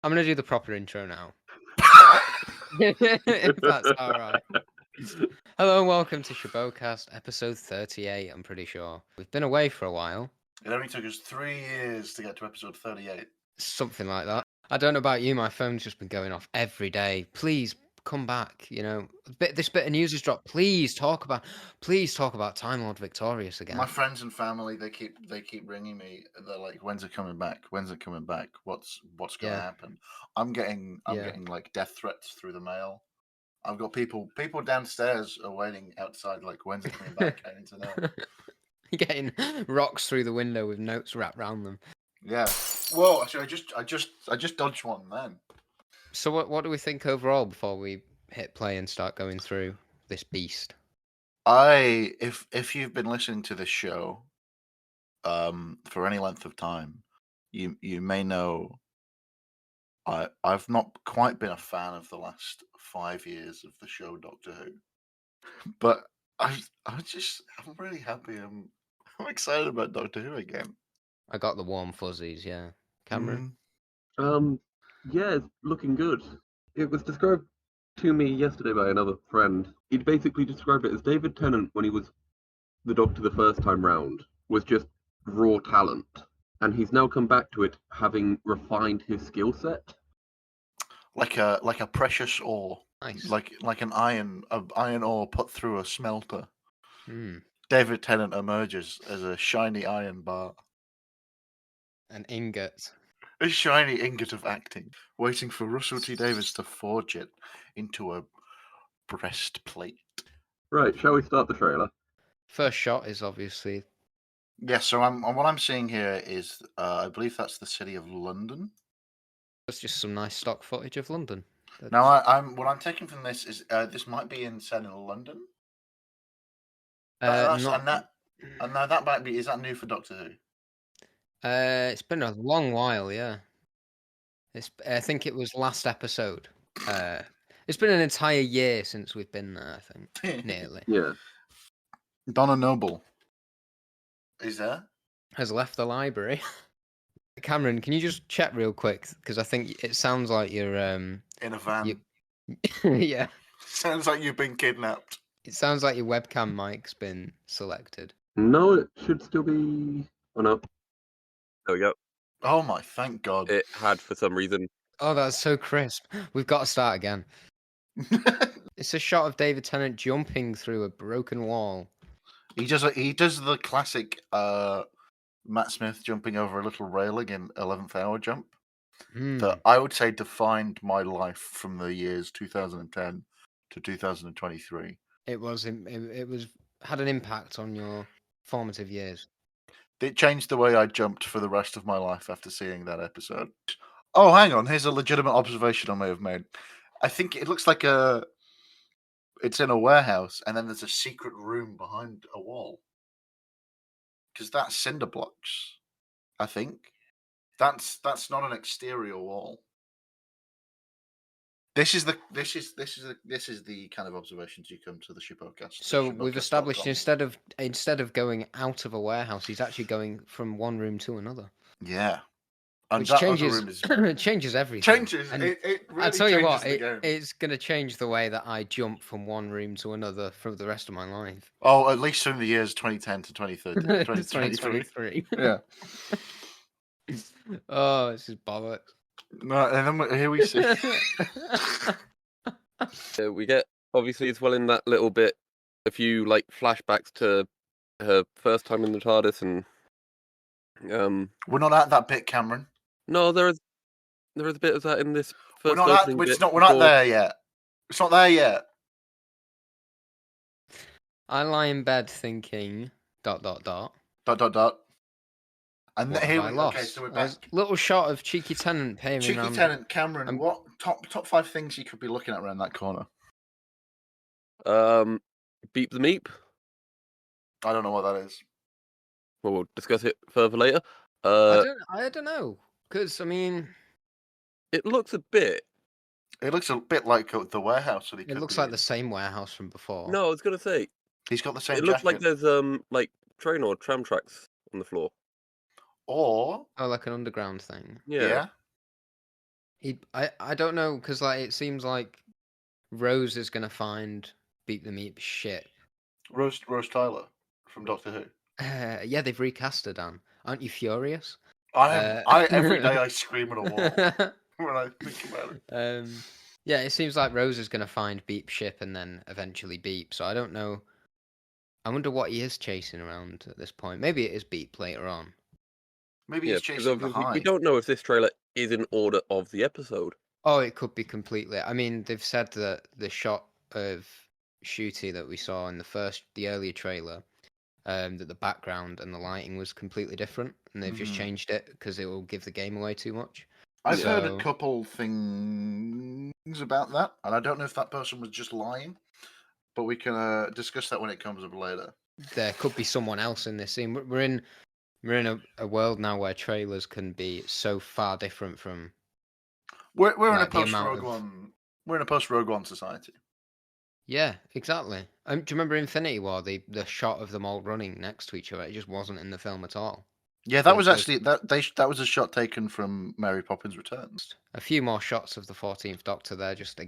I'm going to do the proper intro now. If that's all right. Hello and welcome to Shobocast, episode 38, I'm pretty sure. We've been away for a while. It only took us 3 years to get to episode 38. Something like that. I don't know about you, my phone's just been going off every day. Please come back, This bit of news has dropped. Please talk about Time Lord Victorious again. My friends and family, they keep ringing me. They're like, "When's it coming back? When's it coming back? What's going to happen?" I'm getting like death threats through the mail. I've got people downstairs are waiting outside, like, "When's it coming back? I need to know." Getting rocks through the window with notes wrapped around them. Yeah. Well, actually, I just dodged one then. So what do we think overall before we hit play and start going through this beast? If you've been listening to this show for any length of time, you may know I've not quite been a fan of the last 5 years of the show Doctor Who, but I'm really happy. I'm excited about Doctor Who again. I got the warm fuzzies, yeah. Cameron? Yeah, it's looking good. It was described to me yesterday by another friend. He'd basically described it as David Tennant, when he was the Doctor the first time round, was just raw talent. And he's now come back to it having refined his skill set. Like a precious ore. Nice. Like an iron ore put through a smelter. Mm. David Tennant emerges as a shiny iron bar. An ingot. A shiny ingot of acting, waiting for Russell T Davies to forge it into a breastplate. Right, shall we start the trailer? First shot is obviously... Yeah, so what I'm seeing here is, I believe that's the city of London. That's just some nice stock footage of London. Now, what I'm taking from this is this might be set in London. And now that might be, is that new for Doctor Who? It's been a long while, yeah. I think it was last episode. It's been an entire year since we've been there, I think. Nearly. Yeah. Donna Noble is there? Has left the library. Cameron, can you just check real quick? Because I think it sounds like you're... in a van. Yeah. Sounds like you've been kidnapped. It sounds like your webcam mic's been selected. No, it should still be... Oh, no. There we go. Oh my, thank God. It had for some reason. Oh, that's so crisp. We've got to start again. It's a shot of David Tennant jumping through a broken wall. He does the classic Matt Smith jumping over a little railing in 11th Hour Jump that I would say defined my life from the years 2010 to 2023. It had an impact on your formative years. It changed the way I jumped for the rest of my life after seeing that episode. Oh, hang on. Here's a legitimate observation I may have made. I think it looks like it's in a warehouse, and then there's a secret room behind a wall. Because that's cinder blocks, I think. That's not an exterior wall. This is the kind of observations you come to the Shobocast. So we've established instead of going out of a warehouse, he's actually going from one room to another. Yeah. And which that changes room is... it changes everything. Changes. And it really I tell you what, changes it's going to change the way that I jump from one room to another for the rest of my life. Oh, at least from the years 2010 to 2030, 2023. Yeah. Oh, this is bollocks. No, and then here we see. We get, obviously, as well in that little bit, a few like flashbacks to her first time in the TARDIS, and we're not at that bit, Cameron. No, there is a bit of that in this first. We're not there yet. It's not there yet. I lie in bed thinking ... And what here we lost? Okay, so we're back. Little shot of Cheeky Tennant paying Cheeky around... Tennant, Cameron. What top 5 things you could be looking at around that corner? Beep the Meep. I don't know what that is. Well, we'll discuss it further later. I don't know, because I mean, it looks a bit. It looks a bit like the warehouse that he. It looks like the same warehouse from before. No, I was gonna say he's got the same. It looks like there's like train or tram tracks on the floor. Or like an underground thing. Yeah. I don't know because like it seems like Rose is gonna find Beat the Meat shit. Rose Tyler from Doctor Who. Yeah, they've recast her, Dan. Aren't you furious? I every day I scream at a wall when I think about it. Yeah, it seems like Rose is gonna find Beep ship and then eventually Beep. So I don't know. I wonder what he is chasing around at this point. Maybe it is Beep later on. Maybe Yeah, he's because chasing the obviously we high. don't know if this trailer is in order of the episode. Oh, it could be completely. I mean, they've said that the shot of Shooty that we saw in the earlier trailer, that the background and the lighting was completely different, and they've just changed it because it will give the game away too much. I've heard a So couple things about that, and I don't know if that person was just lying, but we can discuss that when it comes up later. there could be someone else in this scene. We're in a world now where trailers can be so far different from We're in a like the post amount Rogue of. One. We're in a post Rogue One society. Yeah, exactly. Do you remember Infinity War? The shot of them all running next to each other. It just wasn't in the film at all. Yeah, that was actually that was a shot taken from Mary Poppins Returns. A few more shots of the 14th Doctor there, just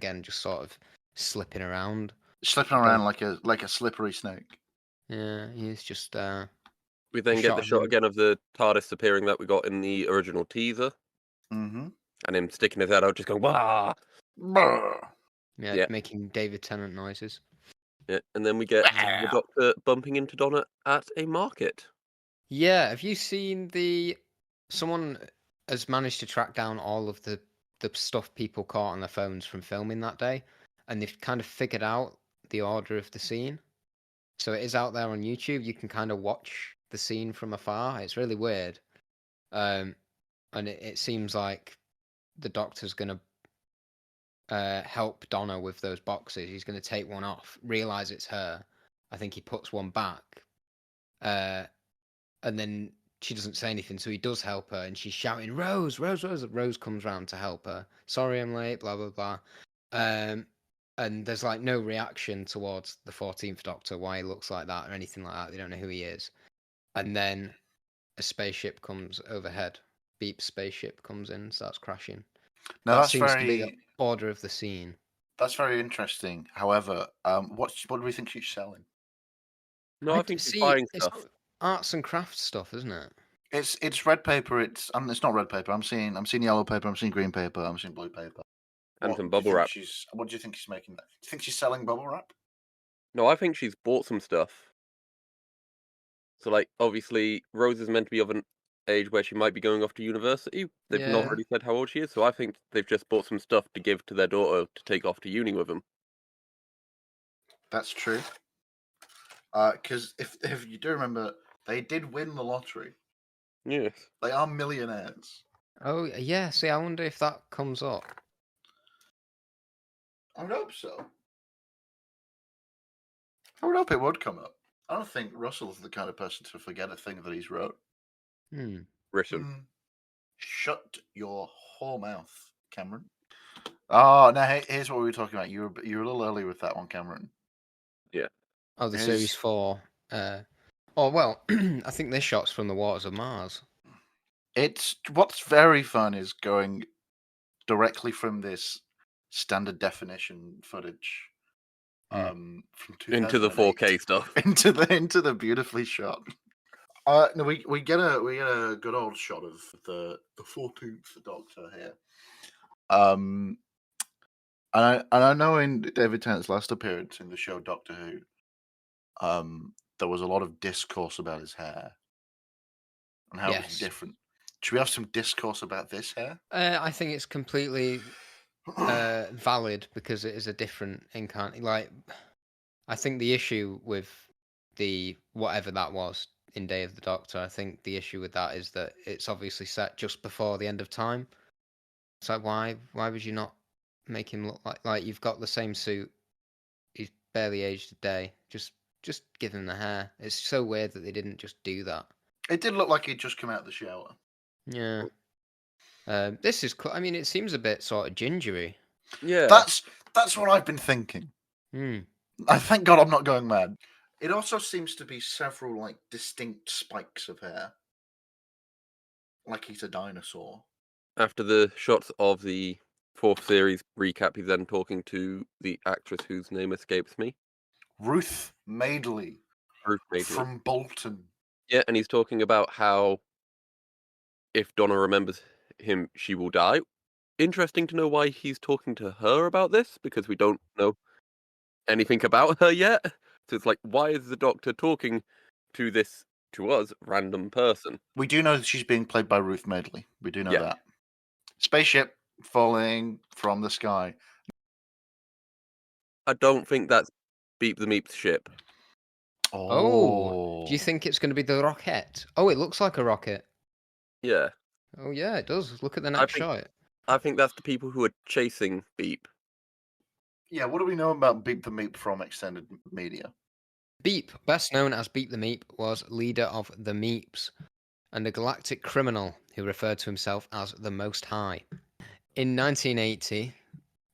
sort of slipping around. Slipping around like a slippery snake. Yeah, he's just. We then get the shot again of the TARDIS appearing that we got in the original teaser. Mm-hmm. And him sticking his head out, just going, wah! Yeah, making David Tennant noises. Yeah, and then we get the Doctor bumping into Donna at a market. Yeah, have you seen someone has managed to track down all of the stuff people caught on their phones from filming that day, and they've kind of figured out the order of the scene. So it is out there on YouTube. You can kind of watch the scene from afar. It's really weird. And it seems like the Doctor's gonna help Donna with those boxes. He's gonna take one off, realize it's her. I think he puts one back. And then she doesn't say anything, so he does help her, and she's shouting, "Rose, Rose, Rose!" Rose comes round to help her. Sorry, I'm late. Blah blah blah. And there's like no reaction towards the 14th Doctor, why he looks like that or anything like that. They don't know who he is. And then a spaceship comes overhead. Beep's spaceship comes in, starts crashing. Now that that's seems very to be the order of the scene. That's very interesting. However, what do we think she's selling? No, I think she's buying stuff. Arts and crafts stuff, isn't it? It's red paper. It's not red paper. I'm seeing yellow paper. I'm seeing green paper. I'm seeing blue paper. And some bubble wrap. What do you think she's making? Do you think she's selling bubble wrap? No, I think she's bought some stuff. So, like, obviously, Rose is meant to be of an age where she might be going off to university. They've not really said how old she is, so I think they've just bought some stuff to give to their daughter to take off to uni with them. That's true. Because if you do remember, they did win the lottery. Yes. They are millionaires. Oh, yeah. See, I wonder if that comes up. I would hope so. I would hope it would come up. I don't think Russell's the kind of person to forget a thing that he's wrote. Written. Shut your whore mouth, Cameron. Oh, no, here's what we were talking about. You were a little early with that one, Cameron. Yeah. Oh, the Series 4. Well, I think this shot's from the waters of Mars. What's very fun is going directly from this standard definition footage from 2008 into the 4K stuff. into the beautifully shot. No, we get a good old shot of the 14th Doctor here. And I know in David Tennant's last appearance in the show Doctor Who, there was a lot of discourse about his hair and how it was different. Should we have some discourse about this hair? I think it's completely valid because it is a different incarnate. Like, I think the issue with the whatever that was in Day of the Doctor, I think the issue with that is that it's obviously set just before the end of time. It's like, why would you not make him look like you've got the same suit? He's barely aged a day. Just give him the hair. It's so weird that they didn't just do that. It did look like he'd just come out of the shower. Yeah. This is. I mean, it seems a bit sort of gingery. Yeah. That's what I've been thinking. I thank God I'm not going mad. It also seems to be several like distinct spikes of hair, like he's a dinosaur. After the shots of the fourth series recap, he's then talking to the actress whose name escapes me. Ruth Madeley Ruth Madeley. from Bolton. Yeah, and he's talking about how if Donna remembers him, she will die. Interesting to know why he's talking to her about this, because we don't know anything about her yet. So it's like, why is the Doctor talking to us, random person? We do know that she's being played by Ruth Madeley. We do know Yeah. that. Spaceship falling from the sky. I don't think that's Beep the Meep's ship. Oh, do you think it's going to be the rocket? Oh, it looks like a rocket. Yeah. Oh, yeah, it does. Look at the next shot. I think that's the people who are chasing Beep. Yeah, what do we know about Beep the Meep from extended media? Beep, best known as Beep the Meep, was leader of the Meeps and a galactic criminal who referred to himself as the Most High. In 1980,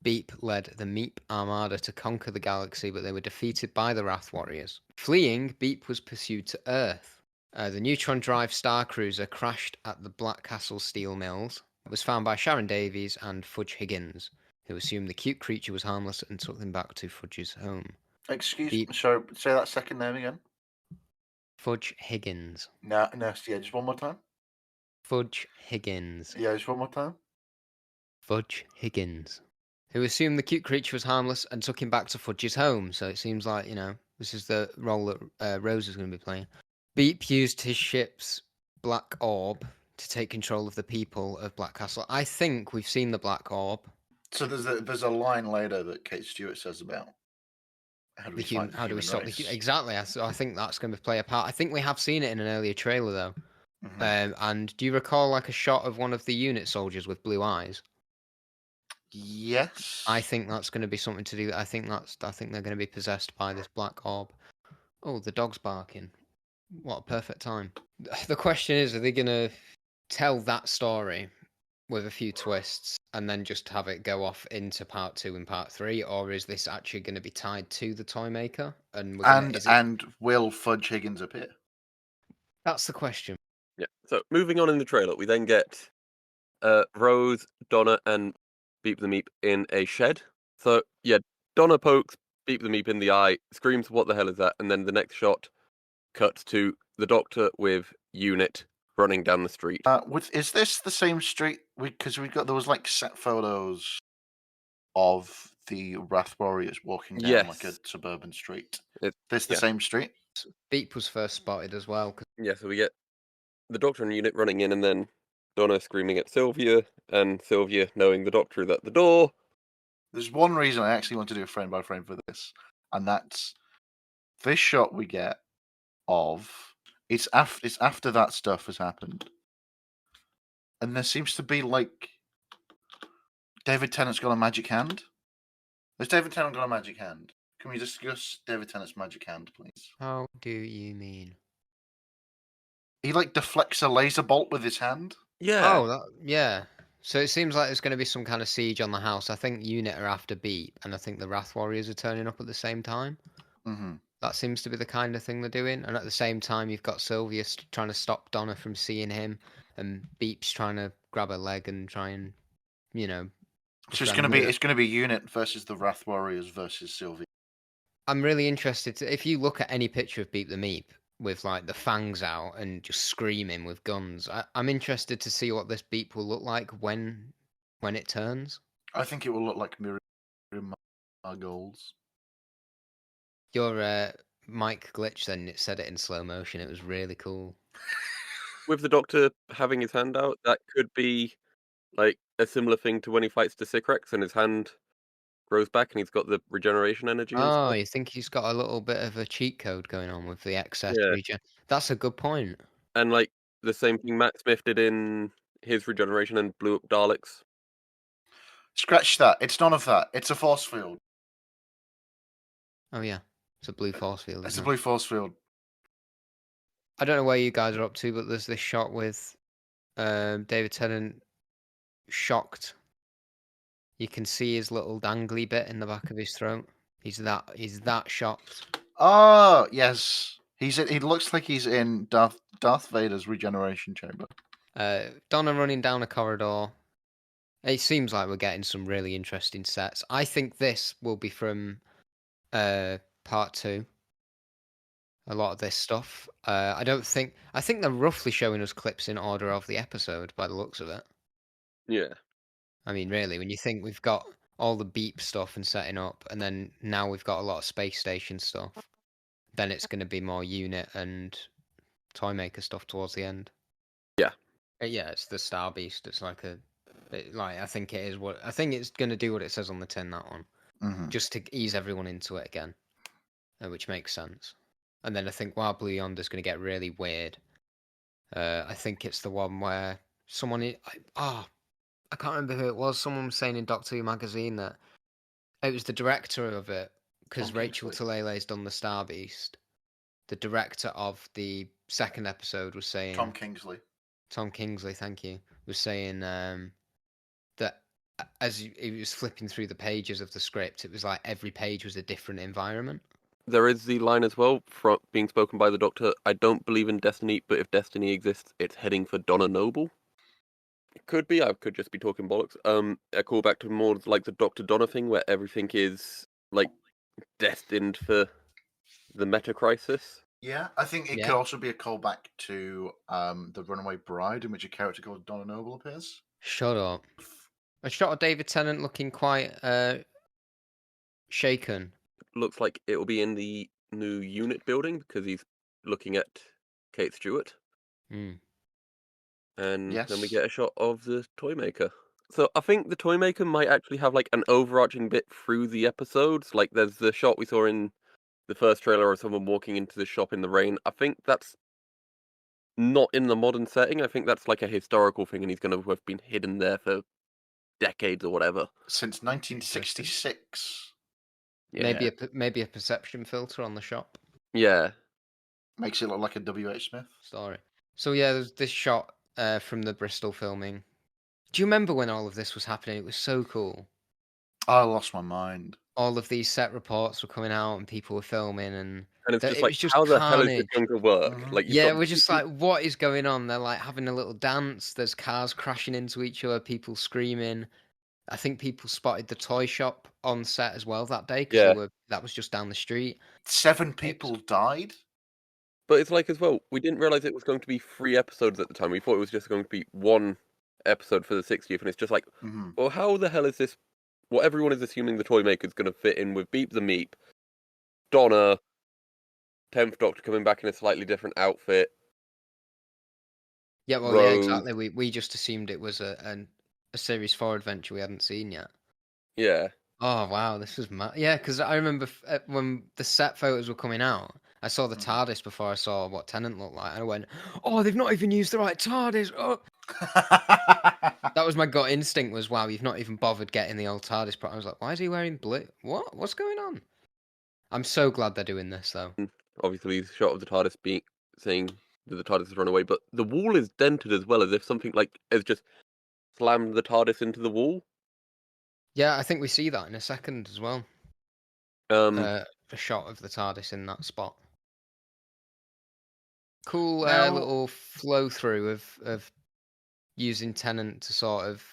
Beep led the Meep Armada to conquer the galaxy, but they were defeated by the Wrath Warriors. Fleeing, Beep was pursued to Earth. The Neutron Drive Star Cruiser crashed at the Black Castle Steel Mills. It was found by Sharon Davies and Fudge Higgins, who assumed the cute creature was harmless and took them back to Fudge's home. Excuse me, sorry, say that second name again. Fudge Higgins. No, yeah, just one more time. Fudge Higgins. Yeah, just one more time. Fudge Higgins. Who assumed the cute creature was harmless and took him back to Fudge's home. So it seems like, this is the role that Rose is going to be playing. Beep used his ship's Black Orb to take control of the people of Black Castle. I think we've seen the Black Orb. So there's a line later that Kate Stewart says about how do we stop the human? Exactly. I think that's going to play a part. I think we have seen it in an earlier trailer though. Mm-hmm. And do you recall like a shot of one of the unit soldiers with blue eyes? Yes. I think that's going to be something to do. I think they're going to be possessed by this black orb. Oh, the dog's barking. What a perfect time. The question is, are they going to tell that story with a few twists and then just have it go off into part 2 and part 3, or is this actually going to be tied to the toy maker? And will Fudge Higgins appear? That's the question. Yeah. So moving on in the trailer, we then get Rose, Donna, and Beep the Meep in a shed. So yeah, Donna pokes Beep the Meep in the eye, screams, "What the hell is that?" And then the next shot cuts to the Doctor with Unit running down the street. Is this the same street? Because there was like set photos of the Wrath Warriors walking down like a suburban street. This the same street? Beep was first spotted as well. Yeah, so we get the Doctor and Unit running in, and then Donna screaming at Sylvia, and Sylvia knowing the Doctor is at the door. There's one reason I actually want to do a frame by frame for this, and that's this shot we get of it's after that stuff has happened, and there seems to be like David Tennant's got a magic hand. Has David Tennant got a magic hand? Can we discuss David Tennant's magic hand, please? How do you mean? He like deflects a laser bolt with his hand. Yeah. Oh, yeah. So it seems like there's going to be some kind of siege on the house. I think Unit are after Beep, and I think the Wrath Warriors are turning up at the same time. Mm-hmm. That seems to be the kind of thing they're doing. And at the same time, you've got Sylvia trying to stop Donna from seeing him, and Beep's trying to grab her leg and try and, So it's gonna be Unit versus the Wrath Warriors versus Sylvia. I'm really interested if you look at any picture of Beep the Meep with like the fangs out and just screaming with guns. I'm interested to see what this Beep will look like when it turns. I think it will look like Miriam Margolyes. Your mic glitch then it said it in slow motion. It was really cool. With the Doctor having his hand out, that could be like a similar thing to when he fights the Sycorax and his hand grows back and he's got the regeneration energy. Oh, you think he's got a little bit of a cheat code going on with the excess regen? That's a good point. And like the same thing Matt Smith did in his regeneration and blew up Daleks. Scratch that. It's none of that. It's a force field. Oh yeah, it's a blue force field. It's a blue force field. I don't know where you guys are up to, but there's this shot with David Tennant shocked. You can see his little dangly bit in the back of his throat. He's that shocked. Oh yes, he looks like he's in Darth Vader's regeneration chamber. Donna running down a corridor. It seems like we're getting some really interesting sets. I think this will be from part 2. A lot of this stuff. I think they're roughly showing us clips in order of the episode by the looks of it. Yeah. I mean, really, when you think we've got all the beep stuff and setting up, and then now we've got a lot of space station stuff, then it's going to be more unit and Toymaker stuff towards the end. Yeah. Yeah, it's the Star Beast. It's like I think it is I think it's going to do what it says on the tin, that one. Mhm. Just to ease everyone into it again, which makes sense. And then I think while Blue Yonder's going to get really weird, I think it's the one where I can't remember who it was. Someone was saying in Doctor Who magazine that it was the director of it, because Tom Rachel Kingsley. Talele's done the Star Beast. The director of the second episode was saying Tom Kingsley. Tom Kingsley, thank you, was saying that as he was flipping through the pages of the script, it was like every page was a different environment. There is the line as well from being spoken by the Doctor. I don't believe in destiny, but if destiny exists, it's heading for Donna Noble. It could be. I could just be talking bollocks. A callback to more like the Doctor Donna thing, where everything is like destined for the meta crisis. Yeah, I think it Yeah. could also be a callback to The Runaway Bride, in which a character called Donna Noble appears. Shut up. A shot of David Tennant looking quite shaken. Looks like it will be in the new unit building because he's looking at Kate Stewart. Mm. And then we Yes. get a shot of the Toymaker. So I think the Toymaker might actually have like an overarching bit through the episodes. Like there's the shot we saw in the first trailer of someone walking into the shop in the rain. I think that's not in the modern setting. I think that's like a historical thing, and he's going to have been hidden there for decades or whatever. Since 1966. Yeah. Maybe a perception filter on the shop Yeah. Makes it look like a W.H. Smith. story. So yeah, there's this shot from the Bristol filming. Do you remember when all of this was happening? It was so cool. I lost my mind. All of these set reports were coming out and people were filming, and And it's it just like, was just how the hell is this carnage. going to work? Mhm. Like, you've Yeah, got we're just like, what is going on? They're like having a little dance. There's cars crashing into each other, people screaming. I think people spotted the toy shop on set as well that day because Yeah. that was just down the street. 7 people died. But it's like as well, we didn't realize it was going to be 3 episodes at the time. We thought it was just going to be 1 episode for the 60th, and it's just like, Mhm. well, how the hell is this? What everyone is assuming the Toymaker is going to fit in with Beep the Meep, Donna, 10th Doctor coming back in a slightly different outfit. Yeah, well, yeah, Rose. exactly. We just assumed it was a Series 4 adventure we hadn't seen yet. Yeah. Oh wow, this was mad. Yeah, because I remember when the set photos were coming out, I saw the TARDIS before I saw what Tennant looked like, and I went, "Oh, they've not even used the right TARDIS." Oh. That was my gut instinct. Was wow, you've not even bothered getting the old TARDIS. But I was like, why is he wearing blue? What's going on? I'm so glad they're doing this though. Obviously, the shot of the TARDIS saying that the TARDIS has run away, but the wall is dented as well, as if something like has just slammed the TARDIS into the wall. Yeah, I think we see that in a second as well. A shot of the TARDIS in that spot. Cool Now- little flow through of using Tennant to sort of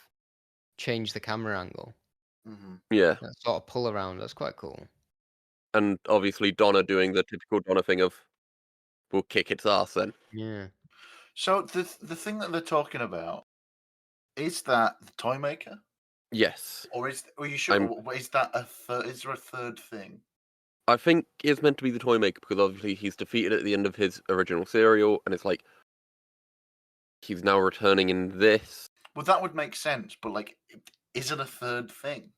change the camera angle. Mhm. Yeah. That sort of pull around. That's quite cool. And obviously Donna doing the typical Donna thing of, we'll kick its ass then. Yeah. So the thing that they're talking about, is that the Toymaker? Yes. Or are you sure? I'm- Is that a third? Is there a third thing? I think it's meant to be the Toymaker because obviously he's defeated at the end of his original serial, and it's like he's now returning in this. Well, that would make sense, but like, is it a third thing?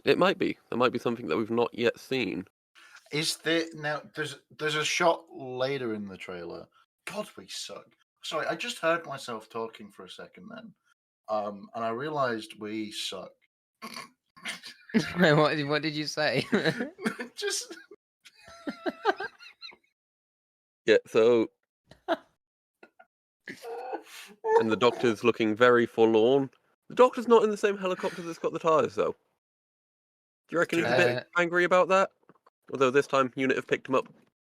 It might be. There might be something that we've not yet seen. Is there now? There's a shot later in the trailer. God, we suck. Sorry, I just heard myself talking for a second then, and I realized we suck. What did you say? Just Yeah, so and the Doctor's looking very forlorn. The Doctor's not in the same helicopter that's got the TARDIS, though. Do you reckon he's a bit angry about that? Although this time Unit have picked him up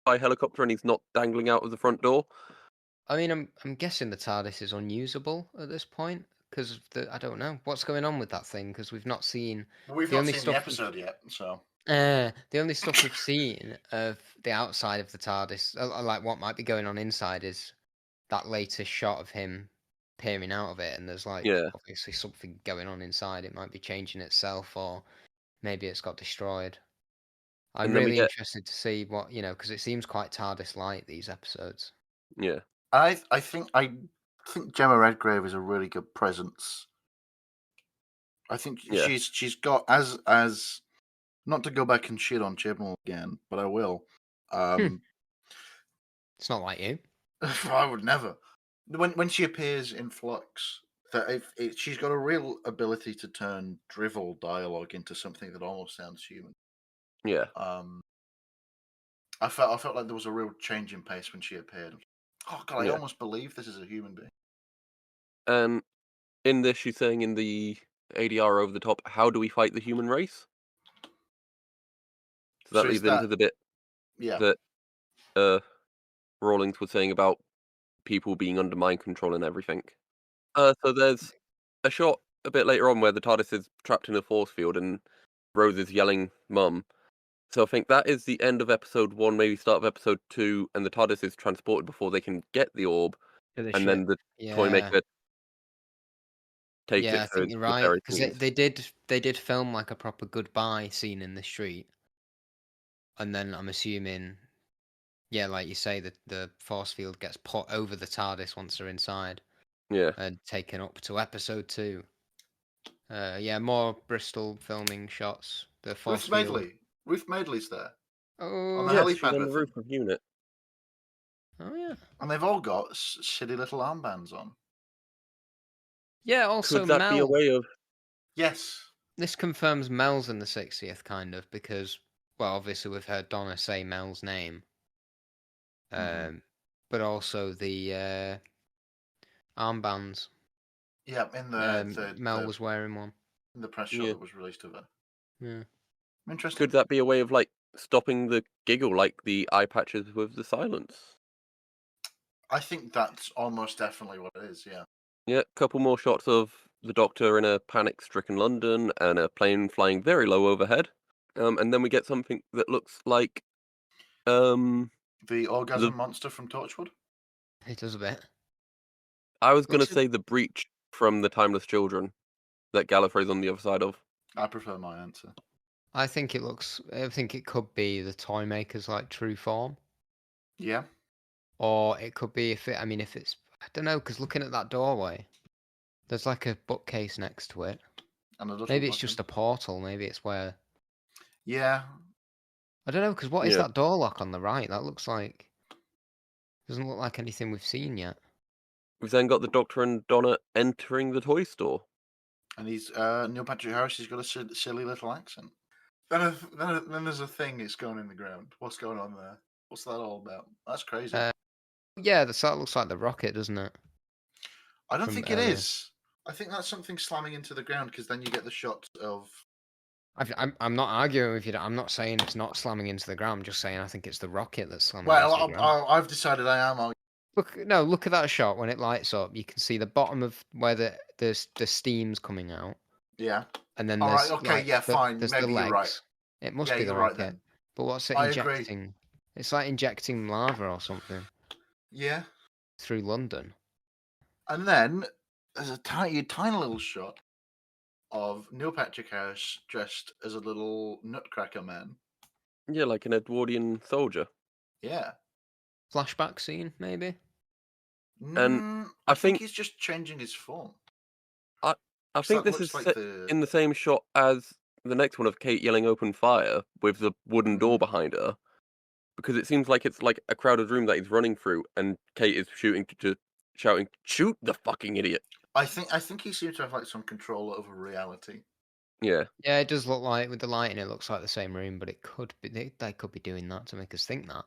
by helicopter and he's not dangling out of the front door. I mean, I'm guessing the TARDIS is unusable at this point because I don't know what's going on with that thing because we've not seen But we've the not only seen the stuff episode yet, so the only stuff we've seen of the outside of the TARDIS, like what might be going on inside, is that latest shot of him peering out of it, and there's like Yeah. obviously something going on inside. It might be changing itself, or maybe it's got destroyed. I'm And then we really get interested to see what because it seems quite TARDIS-like these episodes. yeah. I think Gemma Redgrave is a really good presence. I think Yeah. she's got as not to go back and shit on Chibnall again, but I will. It's not like you. I would never. When she appears in Flux, that she's got a real ability to turn drivel dialogue into something that almost sounds human. Yeah. I felt like there was a real change in pace when she appeared. Oh god, I Yeah. almost believe this is a human being. In this, she's saying in the ADR over the top, how do we fight the human race? So that So is leads into that the bit yeah? that Rawlings was saying about people being under mind control and everything. So there's a shot a bit later on where the TARDIS is trapped in a force field and Rose is yelling "Mum." So I think that is the end of episode 1, maybe start of episode 2, and the TARDIS is transported before they can get the orb, To the and then ship. the toy Yeah. maker takes Yeah, it I to think you're the right various because scenes. they did film like a proper goodbye scene in the street, and then I'm assuming, yeah, like you say, the force field gets put over the TARDIS once they're inside Yeah. and taken up to episode 2. Yeah, more Bristol filming shots. The force Ruth field. Madeley. Ruth Madeley's there on the Oh, Yes, she's helipad on the with them, roof of Unit. oh yeah, and they've all got shitty little armbands on. yeah. Also, Could that be a Mel. way of... Yes, This confirms Mel's in the 60th, kind of, because well, obviously we've heard Donna say Mel's name, Mhm. but also the armbands. yeah. In Mel was wearing one. the press show Yeah. that was released of her. Yeah. Interesting. Could that be a way of, like, stopping the giggle like the eye patches with the silence? I think that's almost definitely what it is. Yeah. Yeah, couple more shots of the Doctor in a panic-stricken London and a plane flying very low overhead. And then we get something that looks like The the orgasm monster from Torchwood. It does a bit. I was gonna Looks. say the breach from the Timeless Children that Gallifrey's on the other side of. I prefer my answer. I think it looks. I think it could be the toy maker's like true form, Yeah. or it could be if it. I mean, if it's. I don't know, because looking at that doorway, there's like a bookcase next to it. And a little Maybe it's button. just a portal. Maybe it's where. Yeah. I don't know, because what is Yeah. that door lock on the right? That looks like. Doesn't look like anything we've seen yet. We've then got the Doctor and Donna entering the toy store. And he's Neil Patrick Harris. He's got a silly little accent. Then there's a thing. It's going in the ground. What's going on there? What's that all about? That's crazy. Yeah, that looks like the rocket, doesn't it? I don't from think earlier. it is. I think that's something slamming into the ground because then you get the shot of. I'm not arguing with you. I'm not saying it's not slamming into the ground. I'm just saying I think it's the rocket that's slamming into the ground. I've decided I am. Look at that shot when it lights up. You can see the bottom of where the steam's coming out, Yeah. and then All there's right. Okay. like Yeah. Fine. there's Maybe the you're right. legs. It must Yeah, be the you're right rocket. then. But what's it I agree. injecting? It's like injecting lava or something Yeah. through London. And then there's a tiny little shot of Neil Patrick Harris dressed as a little nutcracker man. Yeah, like an Edwardian soldier. Yeah. Flashback scene, maybe. And I I think think he's just changing his form. I So think that this is looks like in the same shot as the next one of Kate yelling "Open fire" with the wooden door behind her, because it seems like it's like a crowded room that he's running through, and Kate is shouting, "Shoot the fucking idiot!" I think he seems to have like some control over reality. Yeah, Yeah, it does look like with the lighting, it looks like the same room, but it could be they could be doing that to make us think that.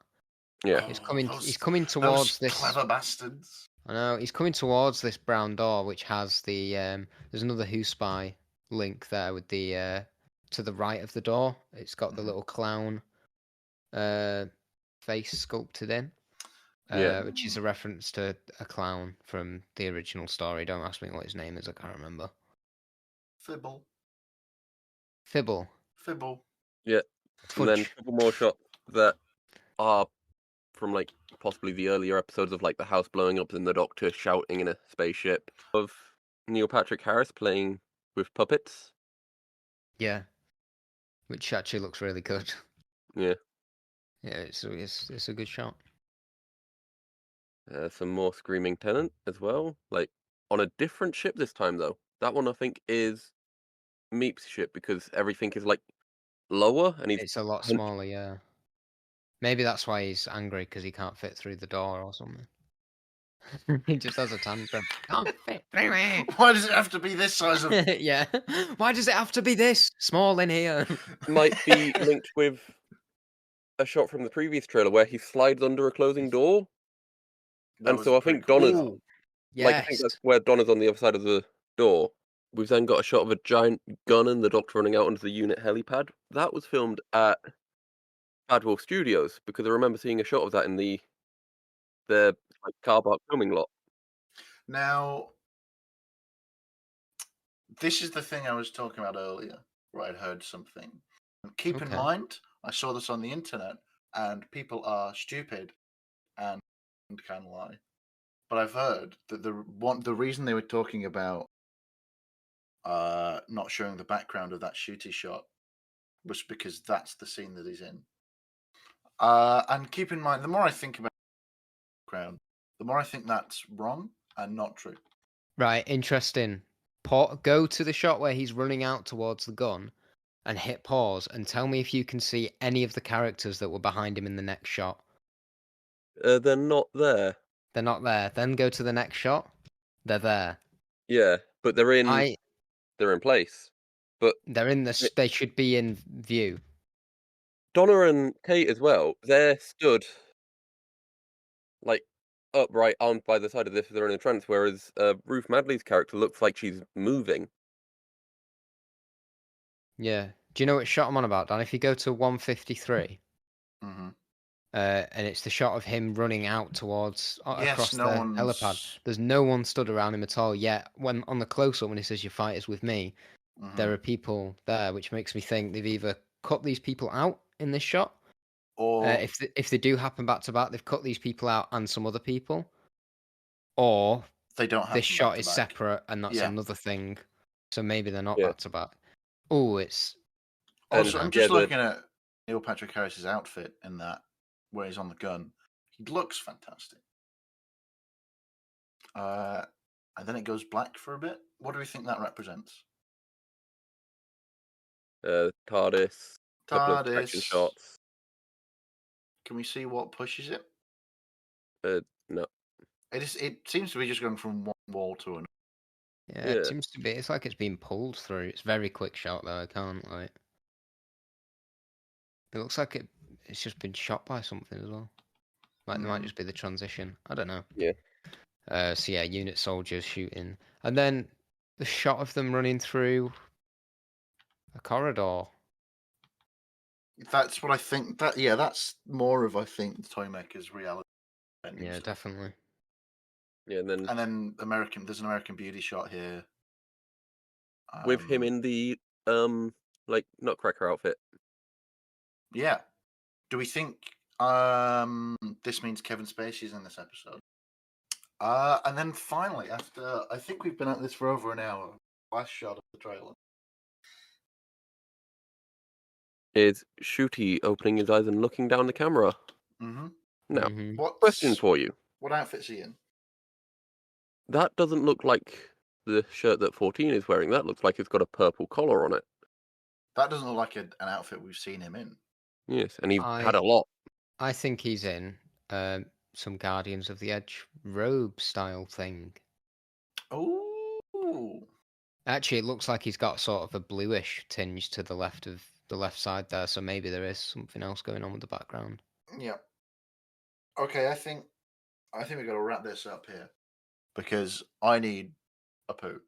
yeah, He's Oh, coming towards those this. clever bastards. I know he's coming towards this brown door, which has the there's another Who Spy link there with the to the right of the door. It's got the little clown face sculpted in. Yeah. which is a reference to a clown from the original story. Don't ask me what his name is, I can't remember. Fibble. Fibble. Fibble. Yeah. And then a Fudge. couple more shots that are from like possibly the earlier episodes of like the house blowing up and the Doctor shouting in a spaceship, of Neil Patrick Harris playing with puppets. Yeah. Which actually looks really good. Yeah. Yeah, it's a good shot. Some more Screaming Tenant as well, like on a different ship this time though. That one I think is Meep's ship because everything is like lower and he's It's a lot hunched. smaller, yeah. Maybe that's why he's angry, because he can't fit through the door or something. He just has a tantrum. Can't fit through it. Why does it have to be this size of? Yeah. Why does it have to be this small in here? Might be linked with a shot from the previous trailer where he slides under a closing door. That And was so a I pretty think cool Donna's shot. Ooh, like I think yes. that's where Donna's on the other side of the door. We've then got a shot of a giant gun and the Doctor running out onto the unit helipad. That was filmed at Bad Wolf Studios because I remember seeing a shot of that in the like car park filming lot. Now, this is the thing I was talking about earlier, where I'd heard something. And keep in Okay. mind, I saw this on the internet, and people are stupid and can lie. But I've heard that the reason they were talking about not showing the background of that shooty shot was because that's the scene that he's in. And keep in mind, the more I think about the background, the more I think that's wrong and not true. Right, interesting. Go to the shot where he's running out towards the gun and hit pause and tell me if you can see any of the characters that were behind him in the next shot. They're not there. They're not there. Then go to the next shot. They're there. Yeah, but they're in place. But They're in this. They should be in view. Donna and Kate as well, they're stood like upright, armed by the side of this if they're in a trance, whereas Ruth Madley's character looks like she's moving. Yeah. Do you know what shot I'm on about, Dan? If you go to 153, Mm-hmm. and it's the shot of him running out towards across no the one's. helipad. There's no one stood around him at all. Yet when on the close-up, when he says "Your fight is with me," Mhm. there are people there, which makes me think they've either cut these people out in this shot, Or if they do happen back to back, they've cut these people out and some other people, or they don't have this them shot back is to back. separate and that's Yeah. another thing. So maybe they're not Yeah. back to back. Oh, it's Also, And, I'm just yeah, looking at Neil Patrick Harris's outfit in that, where he's on the gun. He looks fantastic. And then it goes black for a bit. What do we think that represents? TARDIS, couple of protection TARDIS. shots. Can we see what pushes it? No. It seems to be just going from one wall to another. yeah, it seems to be. It's like it's being pulled through. It's very quick shot though. I can't like. It looks like it's just been shot by something as well. Like there might just be the transition. I don't know. Yeah. So yeah, unit soldiers shooting, and then the shot of them running through a corridor. That's what I think. That's more of I think the Toymaker's reality. Yeah, Stuff. definitely. Yeah, and then there's an American Beauty shot here. with him in the like Nutcracker outfit. Yeah. Do we think this means Kevin Spacey's in this episode? And then finally, after I think we've been at this for over an hour, last shot of the trailer Is Shooty opening his eyes and looking down the camera. Mm-hmm. Now, Mhm. question for you. What outfit's he in? That doesn't look like the shirt that 14 is wearing. That looks like it's got a purple collar on it. That doesn't look like an outfit we've seen him in. Yes, and he's had a lot. I think he's in some Guardians of the Edge robe style thing. Oh. Actually, it looks like he's got sort of a bluish tinge to the left side there, so maybe there is something else going on with the background. Yeah. Okay, I think we've got to wrap this up here because I need a poo.